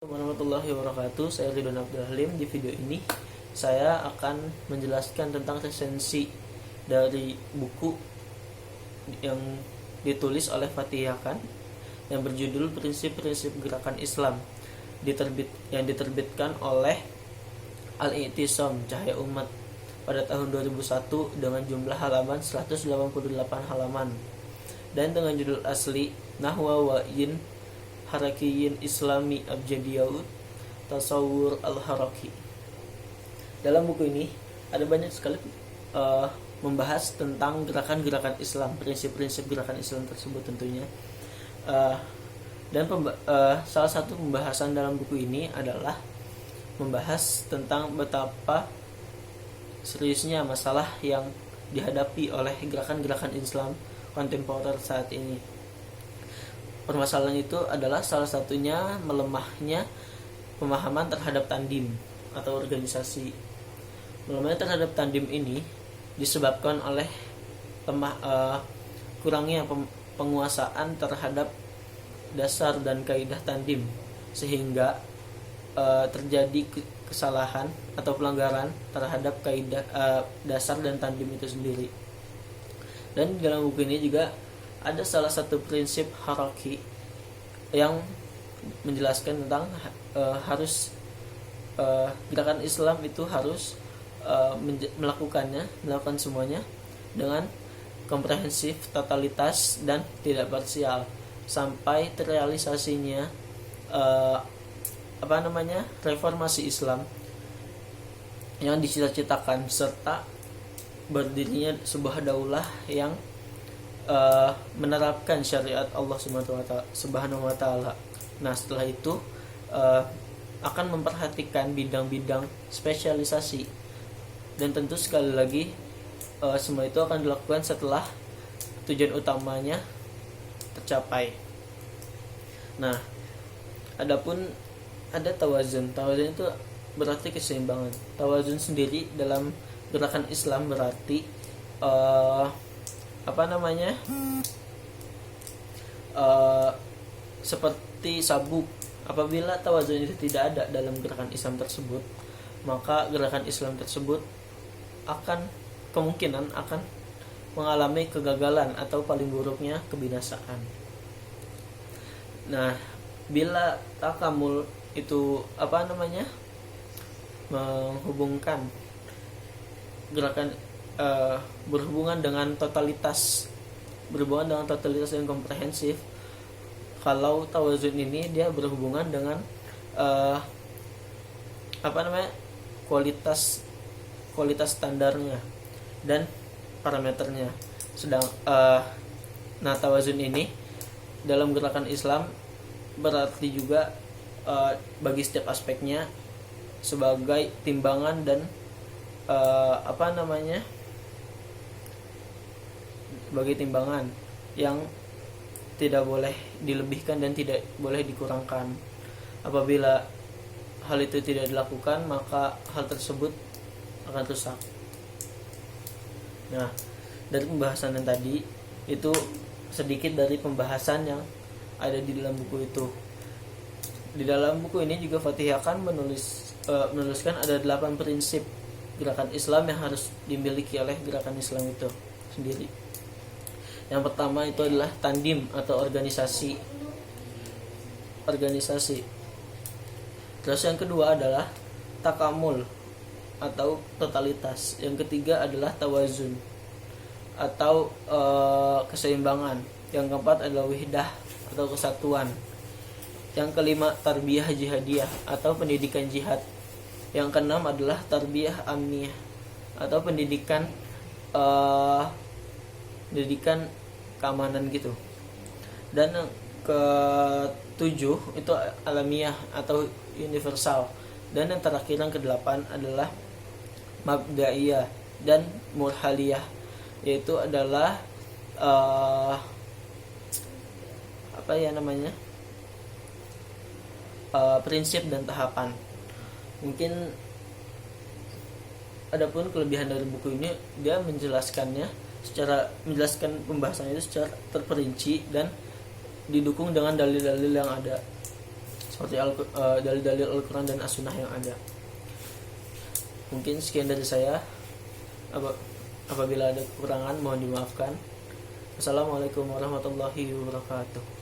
Warahmatullahi wabarakatuh. Saya Ridwan Abdul Halim. Di video ini saya akan menjelaskan tentang resensi dari buku yang ditulis oleh Fatih Yakan yang berjudul Prinsip-Prinsip Gerakan Islam yang diterbitkan oleh Al-I'tisam Cahaya Umat pada tahun 2001 dengan jumlah halaman 188 halaman dan dengan judul asli Nahwa Wa'in Harakiyin Islami Abjadiyaut Tasawur Al-Haraki. Dalam buku ini ada banyak sekali membahas tentang gerakan-gerakan Islam, prinsip-prinsip gerakan Islam tersebut tentunya. Salah satu pembahasan dalam buku ini adalah membahas tentang betapa seriusnya masalah yang dihadapi oleh gerakan-gerakan Islam kontemporer saat ini. Permasalahan itu adalah salah satunya melemahnya pemahaman terhadap tandim atau organisasi. Melemahnya terhadap tandim ini disebabkan oleh kurangnya penguasaan terhadap dasar dan kaidah tandim, sehingga terjadi kesalahan atau pelanggaran terhadap kaidah dasar dan tandim itu sendiri. Dan di dalam buku ini juga ada salah satu prinsip haraki yang menjelaskan tentang gerakan Islam itu harus melakukan semuanya dengan komprehensif, totalitas dan tidak parsial sampai terrealisasinya reformasi Islam yang dicita-citakan serta berdirinya sebuah daulah yang menerapkan syariat Allah Subhanahu wa taala. Nah, setelah itu akan memperhatikan bidang-bidang spesialisasi, dan tentu sekali lagi semua itu akan dilakukan setelah tujuan utamanya tercapai. Nah, adapun ada tawazun. Tawazun itu berarti keseimbangan. Tawazun sendiri dalam gerakan Islam berarti seperti sabuk. Apabila tawazun itu tidak ada dalam gerakan Islam tersebut, maka gerakan Islam tersebut kemungkinan akan mengalami kegagalan atau paling buruknya kebinasaan. Nah, bila takamul itu menghubungkan gerakan berhubungan dengan totalitas yang komprehensif. Kalau tawazun ini dia berhubungan dengan kualitas standarnya dan parameternya. Tawazun ini dalam gerakan Islam berarti juga bagi setiap aspeknya sebagai timbangan dan sebagai timbangan yang tidak boleh dilebihkan dan tidak boleh dikurangkan. Apabila hal itu tidak dilakukan, maka hal tersebut akan rusak. Nah, dari pembahasan yang tadi itu sedikit dari pembahasan yang ada di dalam buku itu. Di dalam buku ini juga Fatih Yakan menuliskan ada 8 prinsip gerakan Islam yang harus dimiliki oleh gerakan Islam itu sendiri. Yang pertama itu adalah tandim atau organisasi. Terus yang kedua adalah takamul atau totalitas. Yang ketiga adalah tawazun atau keseimbangan. Yang keempat adalah wihdah atau kesatuan. Yang kelima tarbiyah jihadiyah atau pendidikan jihad. Yang keenam adalah tarbiyah amniyah atau pendidikan keamanan gitu. Dan yang ketujuh itu alamiah atau universal. Dan yang terakhir yang kedelapan adalah mabda'iyah dan murhaliyah, yaitu adalah prinsip dan tahapan. Mungkin adapun kelebihan dari buku ini, dia menjelaskan pembahasannya itu secara terperinci dan didukung dengan dalil-dalil yang ada. seperti dalil-dalil Al-Quran dan As-Sunnah yang ada. Mungkin sekian dari saya. Apabila ada kekurangan mohon dimaafkan. Assalamualaikum warahmatullahi wabarakatuh.